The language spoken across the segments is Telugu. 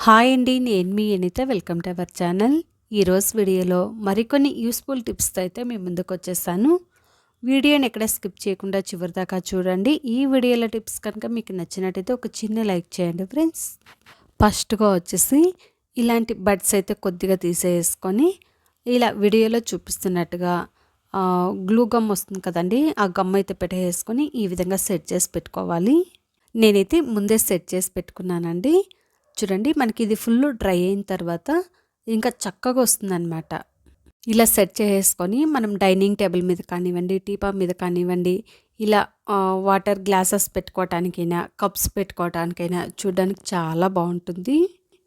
హాయ్ అండి, నేను మీ Anitha. Welcome to our channel. ఈరోజు వీడియోలో మరికొన్ని యూస్ఫుల్ టిప్స్తో అయితే మేము ముందుకు వచ్చేసాను. వీడియోని ఎక్కడ స్కిప్ చేయకుండా చివరి దాకా చూడండి. ఈ వీడియోలో టిప్స్ కనుక మీకు నచ్చినట్టయితే ఒక చిన్న లైక్ చేయండి ఫ్రెండ్స్. ఫస్ట్గా వచ్చేసి ఇలాంటి బడ్స్ అయితే కొద్దిగా తీసేసుకొని ఇలా వీడియోలో చూపిస్తున్నట్టుగా గ్లూ గమ్ వస్తుంది కదండి, ఆ గమ్ అయితే పెట్టేసుకొని ఈ విధంగా సెట్ చేసి పెట్టుకోవాలి. నేనైతే ముందే సెట్ చేసి పెట్టుకున్నానండి. చూడండి, మనకి ఇది ఫుల్ డ్రై అయిన తర్వాత ఇంకా చక్కగా వస్తుందన్నమాట. ఇలా సెట్ చేసుకొని మనం డైనింగ్ టేబుల్ మీద కానివ్వండి, టీపా మీద కానివ్వండి, ఇలా వాటర్ గ్లాసెస్ పెట్టుకోవటానికైనా, కప్స్ పెట్టుకోవటానికైనా చూడడానికి చాలా బాగుంటుంది.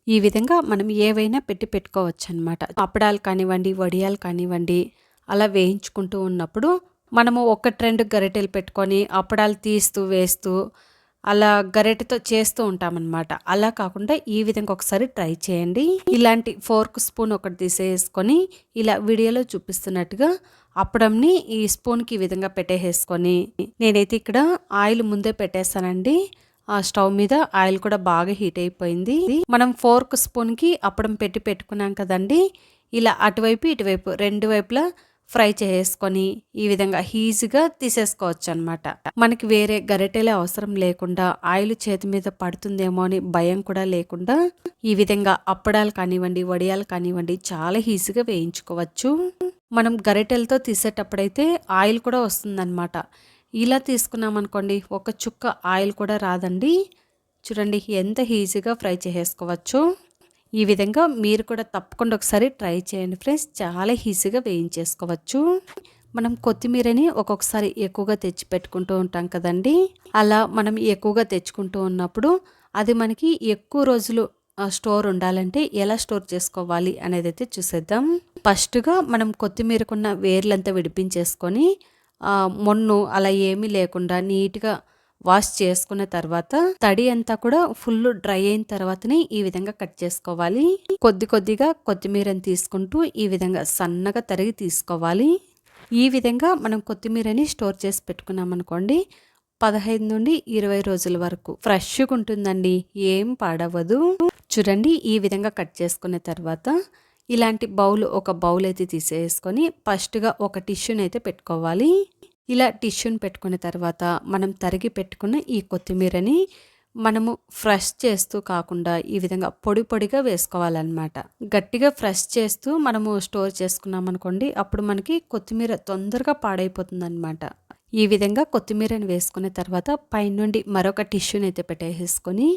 ఈ విధంగా మనం ఏవైనా పెట్టుకోవచ్చు అనమాట. అప్పడాలు కానివ్వండి, వడియాలు కానివ్వండి, అలా వేయించుకుంటూ ఉన్నప్పుడు మనము 1-2 గరిటెలు పెట్టుకొని అప్పడాలు తీస్తూ వేస్తూ అలా గరిటెతో చేస్తూ ఉంటామన్నమాట. అలా కాకుండా ఈ విధంగా ఒకసారి ట్రై చేయండి. ఇలాంటి ఫోర్క్ స్పూన్ ఒకటి తీసేసుకొని ఇలా వీడియోలో చూపిస్తున్నట్టుగా అప్పడంని ఈ స్పూన్కి ఈ విధంగా పెట్టేసుకొని, నేనైతే ఇక్కడ ఆయిల్ ముందే పెట్టేస్తానండి. ఆ స్టవ్ మీద ఆయిల్ కూడా బాగా హీట్ అయిపోయింది. మనం ఫోర్క్ స్పూన్కి అప్పడం పెట్టుకున్నాం కదండి. ఇలా అటువైపు ఇటువైపు రెండు వైపులా ఫ్రై చేసుకొని ఈ విధంగా ఈజీగా తీసేసుకోవచ్చు అనమాట. మనకి వేరే గరిటెలే అవసరం లేకుండా, ఆయిల్ చేతి మీద పడుతుందేమో అని భయం కూడా లేకుండా ఈ విధంగా అప్పడాలు కానివ్వండి, వడియాలు కానివ్వండి చాలా ఈజీగా వేయించుకోవచ్చు. మనం గరిటెలతో తీసేటప్పుడైతే ఆయిల్ కూడా వస్తుందన్నమాట. ఇలా తీసుకున్నాం అనుకోండి, ఒక చుక్క ఆయిల్ కూడా రాదండి. చూడండి ఎంత ఈజీగా ఫ్రై చేసుకోవచ్చు. ఈ విధంగా మీరు కూడా తప్పకుండా ఒకసారి ట్రై చేయండి ఫ్రెండ్స్. చాలా ఈజీగా వేయించేసుకోవచ్చు. మనం కొత్తిమీరని ఒక్కొక్కసారి ఎక్కువగా తెచ్చి పెట్టుకుంటూ ఉంటాం కదండి. అలా మనం ఎక్కువగా తెచ్చుకుంటూ ఉన్నప్పుడు అది మనకి ఎక్కువ రోజులు స్టోర్ ఉండాలంటే ఎలా స్టోర్ చేసుకోవాలి అనేది అయితే చూసేద్దాం. ఫస్ట్గా మనం కొత్తిమీరకున్న వేర్లంతా విడిపించేసుకొని మొన్ను అలా ఏమీ లేకుండా నీట్గా వాష్ చేసుకున్న తర్వాత తడి అంతా కూడా ఫుల్ డ్రై అయిన తర్వాతనే ఈ విధంగా కట్ చేసుకోవాలి. కొద్దిగా కొత్తిమీరని తీసుకుంటూ ఈ విధంగా సన్నగా తరిగి తీసుకోవాలి. ఈ విధంగా మనం కొత్తిమీరని స్టోర్ చేసి పెట్టుకున్నాం అనుకోండి, 15 నుండి 20 రోజుల వరకు ఫ్రెష్గా ఉంటుందండి, ఏం పాడవదు. చూడండి, ఈ విధంగా కట్ చేసుకున్న తర్వాత ఇలాంటి ఒక బౌల్ అయితే తీసేసుకొని ఫస్ట్గా ఒక టిష్యూని అయితే పెట్టుకోవాలి. ఇలా టిష్యూని పెట్టుకున్న తర్వాత మనం తరిగి పెట్టుకున్న ఈ కొత్తిమీరని మనము ఫ్రెష్ చేస్తూ కాకుండా ఈ విధంగా పొడిగా వేసుకోవాలన్నమాట. గట్టిగా ఫ్రెష్ చేస్తూ మనము స్టోర్ చేసుకున్నాం అనుకోండి, అప్పుడు మనకి కొత్తిమీర తొందరగా పాడైపోతుంది అనమాట. ఈ విధంగా కొత్తిమీరని వేసుకున్న తర్వాత పైనుండి మరొక టిష్యూని అయితే పెట్టేసుకొని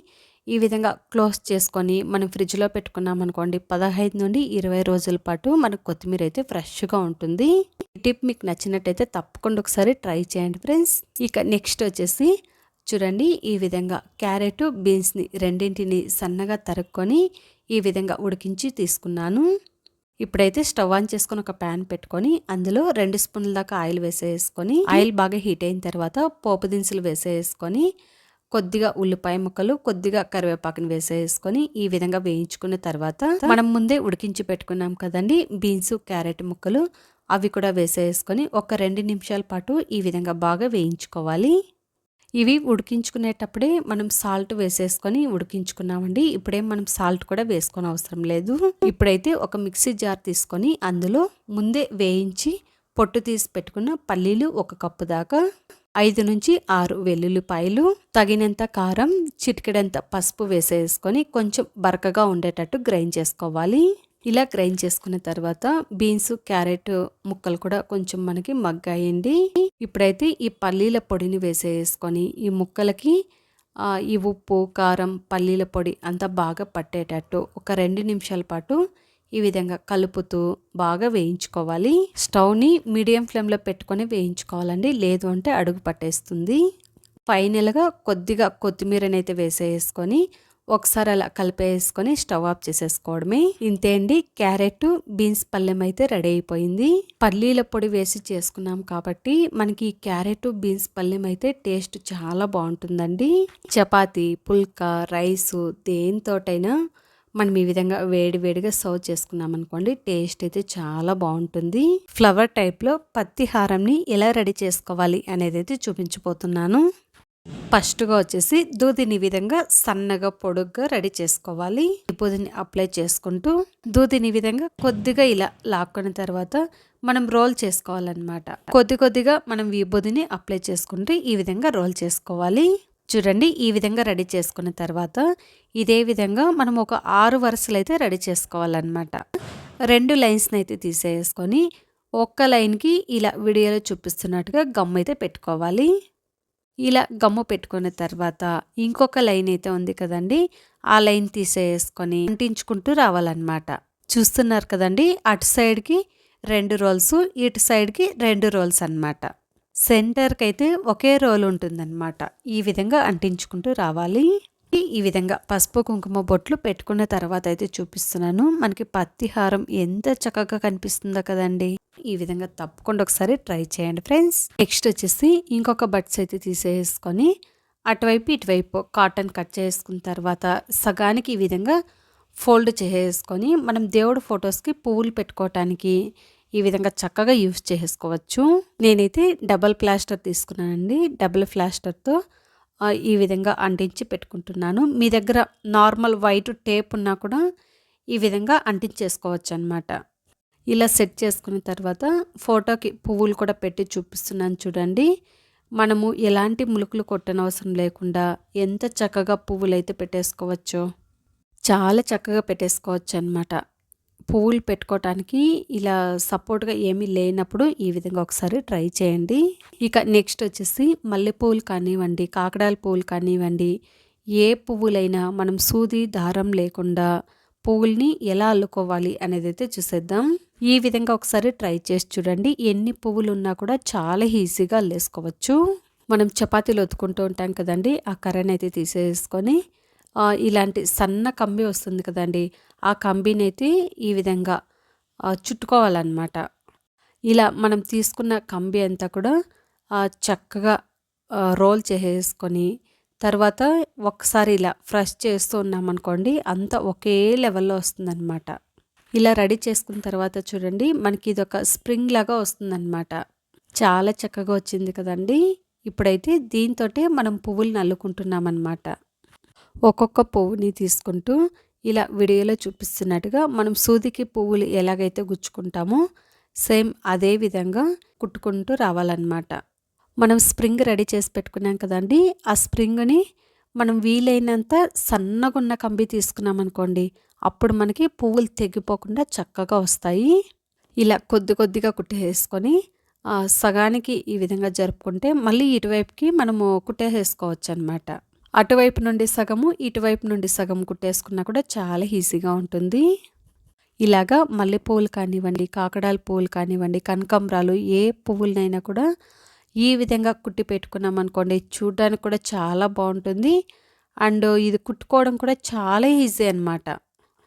ఈ విధంగా క్లోజ్ చేసుకొని మనం ఫ్రిడ్జ్లో పెట్టుకున్నాం అనుకోండి, 15 నుండి 20 రోజుల పాటు మనకు కొత్తిమీర అయితే ఫ్రెష్గా ఉంటుంది. ఈ టిప్ మీకు నచ్చినట్టయితే తప్పకుండా ఒకసారి ట్రై చేయండి ఫ్రెండ్స్. ఇక నెక్స్ట్ వచ్చేసి చూడండి, ఈ విధంగా క్యారెట్ బీన్స్ని రెండింటిని సన్నగా తరుక్కొని ఈ విధంగా ఉడికించి తీసుకున్నాను. ఇప్పుడైతే స్టవ్ ఆన్ చేసుకొని ఒక ప్యాన్ పెట్టుకొని అందులో 2 స్పూన్ల దాకా ఆయిల్ వేసేసుకొని, ఆయిల్ బాగా హీట్ అయిన తర్వాత పోపు దినుసులు వేసేసుకొని కొద్దిగా ఉల్లిపాయ ముక్కలు, కొద్దిగా కరివేపాకుని వేసేసుకొని ఈ విధంగా వేయించుకున్న తర్వాత మనం ముందే ఉడికించి పెట్టుకున్నాం కదండి బీన్స్, క్యారెట్ ముక్కలు, అవి కూడా వేసేసుకొని ఒక 2 నిమిషాల పాటు ఈ విధంగా బాగా వేయించుకోవాలి. ఇవి ఉడికించుకునేటప్పుడే మనం సాల్ట్ వేసేసుకొని ఉడికించుకున్నామండి. ఇప్పుడేం మనం సాల్ట్ కూడా వేసుకొని అవసరం లేదు. ఇప్పుడైతే ఒక మిక్సీ జార్ తీసుకొని అందులో ముందే వేయించి పొట్టు తీసి పెట్టుకున్న పల్లీలు 1 కప్పు దాకా, 5 నుంచి 6 వెల్లుల్లిపాయలు, తగినంత కారం, చిటికెడంత పసుపు వేసేసుకొని కొంచెం బరకగా ఉండేటట్టు గ్రైండ్ చేసుకోవాలి. ఇలా గ్రైండ్ చేసుకున్న తర్వాత బీన్స్, క్యారెట్ ముక్కలు కూడా కొంచెం మనకి మగ్గాయండి. ఇప్పుడైతే ఈ పల్లీల పొడిని వేసేసుకొని ఈ ముక్కలకి ఈ ఉప్పు, కారం, పల్లీల పొడి అంతా బాగా పట్టేటట్టు ఒక 2 నిమిషాల పాటు ఈ విధంగా కలుపుతూ బాగా వేయించుకోవాలి. స్టవ్ని మీడియం ఫ్లేమ్లో పెట్టుకొని వేయించుకోవాలండి, లేదు అంటే అడుగు పట్టేస్తుంది. ఫైనల్గా కొద్దిగా కొత్తిమీరని అయితే వేసేసుకొని ఒకసారి అలా కలిపేసుకొని స్టవ్ ఆఫ్ చేసేసుకోవడమే. ఇంతే అండి, క్యారెట్ బీన్స్ పళ్ళెం అయితే రెడీ అయిపోయింది. పల్లీల పొడి వేసి చేసుకున్నాం కాబట్టి మనకి క్యారెట్ బీన్స్ పళ్ళెం అయితే టేస్ట్ చాలా బాగుంటుందండి. చపాతీ, పుల్కా, రైసు దేనితోటైనా మనం ఈ విధంగా వేడిగా సర్వ్ చేసుకున్నాం అనుకోండి, టేస్ట్ అయితే చాలా బాగుంటుంది. ఫ్లవర్ టైప్లో పత్తి హారంని ఎలా రెడీ చేసుకోవాలి అనేది అయితే చూపించబోతున్నాను. ఫస్ట్గా వచ్చేసి దూదిని ఈ విధంగా సన్నగా పొడుగ్గా రెడీ చేసుకోవాలి. దూదిని అప్లై చేసుకుంటూ దూదిని ఈ విధంగా కొద్దిగా ఇలా లాక్కున్న తర్వాత మనం రోల్ చేసుకోవాలన్నమాట. కొద్దిగా మనం విభూదిని అప్లై చేసుకుంటూ ఈ విధంగా రోల్ చేసుకోవాలి. చూడండి, ఈ విధంగా రెడీ చేసుకున్న తర్వాత ఇదే విధంగా మనం ఒక 6 వరుసలు అయితే రెడీ చేసుకోవాలన్నమాట. 2 లైన్స్ని అయితే తీసేసుకొని ఒక్క లైన్కి ఇలా వీడియోలో చూపిస్తున్నట్టుగా గమ్ అయితే పెట్టుకోవాలి. ఇలా గమ్ము పెట్టుకున్న తర్వాత ఇంకొక లైన్ అయితే ఉంది కదండి, ఆ లైన్ తీసేసుకొని అంటించుకుంటూ రావాలన్నమాట. చూస్తున్నారు కదండి, అటు సైడ్కి 2 రోల్స్, ఇటు సైడ్కి 2 రోల్స్ అన్నమాట. సెంటర్కి అయితే ఒకే రోల్ ఉంటుందన్నమాట. ఈ విధంగా అంటించుకుంటూ రావాలి. ఈ విధంగా పసుపు కుంకుమ బొట్లు పెట్టుకున్న తర్వాత అయితే చూపిస్తున్నాను. మనకి పత్తి హారం ఎంత చక్కగా కనిపిస్తుందో కదండి. ఈ విధంగా తప్పకుండా ఒకసారి ట్రై చేయండి ఫ్రెండ్స్. నెక్స్ట్ వచ్చేసి ఇంకొక బట్స్ అయితే తీసేసుకొని అటువైపు ఇటువైపు కాటన్ కట్ చేసుకున్న తర్వాత సగానికి ఈ విధంగా ఫోల్డ్ చేసుకొని మనం దేవుడు ఫొటోస్కి పువ్వులు పెట్టుకోవటానికి ఈ విధంగా చక్కగా యూజ్ చేసుకోవచ్చు. నేనైతే డబల్ ప్లాస్టర్ తీసుకున్నానండి. డబుల్ ప్లాస్టర్తో ఈ విధంగా అంటించి పెట్టుకుంటున్నాను. మీ దగ్గర నార్మల్ వైట్ టేప్ ఉన్నా కూడా ఈ విధంగా అంటించేసుకోవచ్చు అన్నమాట. ఇలా సెట్ చేసుకున్న తర్వాత ఫోటోకి పువ్వులు కూడా పెట్టి చూపిస్తున్నాను చూడండి. మనము ఎలాంటి ములుకులు కొట్టనవసరం లేకుండా ఎంత చక్కగా పువ్వులు అయితే పెట్టేసుకోవచ్చో, చాలా చక్కగా పెట్టేసుకోవచ్చు అన్నమాట. పువ్వులు పెట్టుకోవటానికి ఇలా సపోర్ట్గా ఏమీ లేనప్పుడు ఈ విధంగా ఒకసారి ట్రై చేయండి. ఇక నెక్స్ట్ వచ్చేసి మల్లెపూలు కానివ్వండి, కాకడాల పువ్వులు కానివ్వండి, ఏ పువ్వులైనా మనం సూది దారం లేకుండా పువ్వుల్ని ఎలా అల్లుకోవాలి అనేది అయితే చూసేద్దాం. ఈ విధంగా ఒకసారి ట్రై చేసి చూడండి. ఎన్ని పువ్వులు ఉన్నా కూడా చాలా ఈజీగా అల్లేసుకోవచ్చు. మనం చపాతీలు ఒత్తుకుంటూ ఉంటాం కదండి, ఆ కర్రని అయితే తీసేసుకొని ఇలాంటి సన్న కంబి వస్తుంది కదండి, ఆ కంబిని అయితే ఈ విధంగా చుట్టుకోవాలన్నమాట. ఇలా మనం తీసుకున్న కంబి అంతా కూడా చక్కగా రోల్ చేసేసుకొని తర్వాత ఒకసారి ఇలా ఫ్రెష్ చేస్తూ ఉన్నామనుకోండి, అంతా ఒకే లెవెల్లో వస్తుందన్నమాట. ఇలా రెడీ చేసుకున్న తర్వాత చూడండి, మనకి ఇది ఒక స్ప్రింగ్ లాగా వస్తుందన్నమాట. చాలా చక్కగా వచ్చింది కదండి. ఇప్పుడైతే దీంతో మనం పువ్వులను అల్లుకుంటున్నామన్నమాట. ఒక్కొక్క పువ్వుని తీసుకుంటూ ఇలా వీడియోలో చూపిస్తున్నట్టుగా మనం సూదికి పువ్వులు ఎలాగైతే గుచ్చుకుంటామో సేమ్ అదే విధంగా కుట్టుకుంటూ రావాలన్నమాట. మనం స్ప్రింగ్ రెడీ చేసి పెట్టుకున్నాం కదండి, ఆ స్ప్రింగ్ని మనం వీలైనంత సన్నగా ఉన్న కంబి తీసుకున్నాం అనుకోండి, అప్పుడు మనకి పువ్వులు తెగిపోకుండా చక్కగా వస్తాయి. ఇలా కొద్దిగా కుట్టేసుకొని సగానికి ఈ విధంగా జరుపుకుంటే మళ్ళీ ఇటువైపుకి మనము కుట్టేసుకోవచ్చు అన్నమాట. అటువైపు నుండి సగము, ఇటువైపు నుండి సగం కుట్టేసుకున్నా కూడా చాలా ఈజీగా ఉంటుంది. ఇలాగా మల్లెపూలు కానివ్వండి, కాకడాల పువ్వులు కానివ్వండి, కనకాంబరాలు, ఏ పువ్వులనైనా కూడా ఈ విధంగా కుట్టి పెట్టుకున్నాం అనుకోండి, చూడడానికి కూడా చాలా బాగుంటుంది. అండ్ ఇది కుట్టుకోవడం కూడా చాలా ఈజీ అన్నమాట.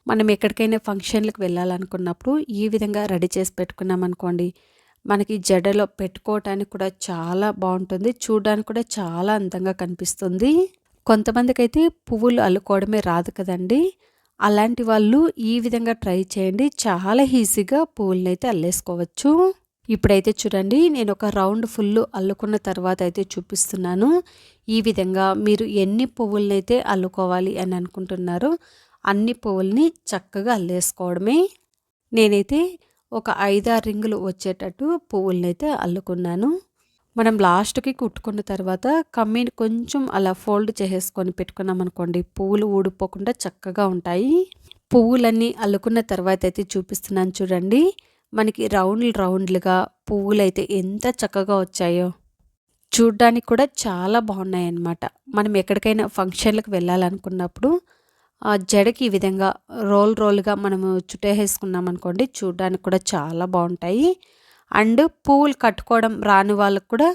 మనం ఎక్కడికైనా ఫంక్షన్లకు వెళ్ళాలనుకున్నప్పుడు ఈ విధంగా రెడీ చేసి పెట్టుకున్నాం అనుకోండి, మనకి జడలో పెట్టుకోవటానికి కూడా చాలా బాగుంటుంది. చూడడానికి కూడా చాలా అందంగా కనిపిస్తుంది. కొంతమందికి అయితే పువ్వులు అల్లుకోవడమే రాదు కదండి, అలాంటి వాళ్ళు ఈ విధంగా ట్రై చేయండి. చాలా ఈజీగా పువ్వులను అయితే అల్లేసుకోవచ్చు. ఇప్పుడైతే చూడండి, నేను ఒక రౌండ్ ఫుల్ అల్లుకున్న తర్వాత అయితే చూపిస్తున్నాను. ఈ విధంగా మీరు ఎన్ని పువ్వులనైతే అల్లుకోవాలి అని అనుకుంటున్నారో అన్ని పువ్వుల్ని చక్కగా అల్లేసుకోవడమే. నేనైతే ఒక 5-6 రింగులు వచ్చేటట్టు పువ్వులనైతే అల్లుకున్నాను. మనం లాస్ట్కి కుట్టుకున్న తర్వాత కమ్మీని కొంచెం అలా ఫోల్డ్ చేసేసుకొని పెట్టుకున్నాం అనుకోండి, పువ్వులు ఊడిపోకుండా చక్కగా ఉంటాయి. పువ్వులన్నీ అల్లుకున్న తర్వాత అయితే చూపిస్తున్నాను చూడండి. మనకి రౌండ్లుగా పువ్వులు అయితే ఎంత చక్కగా వచ్చాయో, చూడ్డానికి కూడా చాలా బాగున్నాయి అన్నమాట. మనం ఎక్కడికైనా ఫంక్షన్లకు వెళ్ళాలనుకున్నప్పుడు జడకి ఈ విధంగా రోల్గా మనము చుట్టేసుకున్నాం అనుకోండి, చూడడానికి కూడా చాలా బాగుంటాయి. అండ్ పువ్వులు కట్టుకోవడం రాని వాళ్ళకు కూడా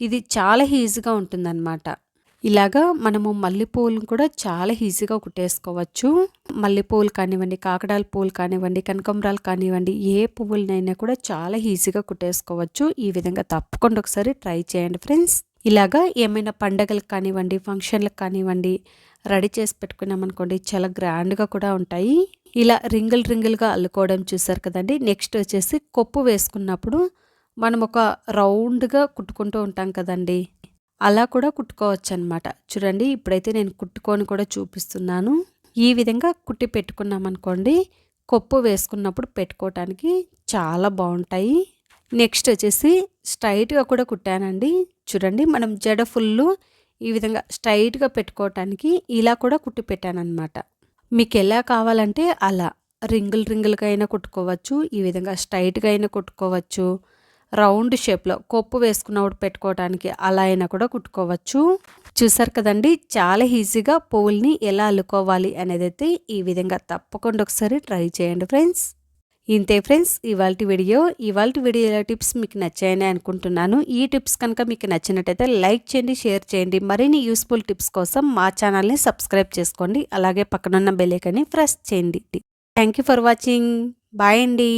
ఇది చాలా ఈజీగా ఉంటుందన్నమాట. ఇలాగా మనము మల్లెపూలను కూడా చాలా ఈజీగా కుట్టేసుకోవచ్చు. మల్లెపూలు కానివ్వండి, కాకడాల పువ్వులు కానివ్వండి, కనకాంబరాలు కానివ్వండి, ఏ పువ్వులనైనా కూడా చాలా ఈజీగా కుట్టేసుకోవచ్చు. ఈ విధంగా తప్పకుండా ఒకసారి ట్రై చేయండి ఫ్రెండ్స్. ఇలాగా ఏమైనా పండగలకు కానివ్వండి, ఫంక్షన్లకు కానివ్వండి రెడీ చేసి పెట్టుకున్నాం అనుకోండి, చాలా గ్రాండ్గా కూడా ఉంటాయి. ఇలా రింగులుగా అల్లుకోవడం చూసారు కదండి. నెక్స్ట్ వచ్చేసి కొప్పు వేసుకున్నప్పుడు మనం ఒక రౌండ్గా కుట్టుకుంటూ ఉంటాం కదండి, అలా కూడా కుట్టుకోవచ్చు అనమాట. చూడండి ఇప్పుడైతే నేను కుట్టుకొని కూడా చూపిస్తున్నాను. ఈ విధంగా కుట్టి పెట్టుకున్నామనుకోండి, కొప్పు వేసుకున్నప్పుడు పెట్టుకోవటానికి చాలా బాగుంటాయి. నెక్స్ట్ వచ్చేసి స్ట్రైట్గా కూడా కుట్టానండి. చూడండి మనం జడ ఫుల్లు ఈ విధంగా స్ట్రైట్గా పెట్టుకోవటానికి ఇలా కూడా కుట్టి పెట్టానమాట. మీకు ఎలా కావాలంటే అలా రింగులుగా అయినా కుట్టుకోవచ్చు, ఈ విధంగా స్ట్రైట్గా అయినా కుట్టుకోవచ్చు, రౌండ్ షేప్లో కొప్పు వేసుకున్నప్పుడు పెట్టుకోవడానికి అలా అయినా కూడా కుట్టుకోవచ్చు. చూసారు కదండి, చాలా ఈజీగా పువ్వుల్ని ఎలా అల్లుకోవాలి అనేది అయితే ఈ విధంగా తప్పకుండా ఒకసారి ట్రై చేయండి ఫ్రెండ్స్. ఇంతే ఫ్రెండ్స్ ఇవాల్టి వీడియోలో టిప్స్ మీకు నచ్చాయని అనుకుంటున్నాను. ఈ టిప్స్ కనుక మీకు నచ్చినట్టయితే లైక్ చేయండి, షేర్ చేయండి. మరిన్ని యూస్ఫుల్ టిప్స్ కోసం మా ఛానల్ని సబ్స్క్రైబ్ చేసుకోండి. అలాగే పక్కనున్న బెల్ ఐకాన్ని ప్రెస్ చేయండి. Thank you for watching. Bye అండి.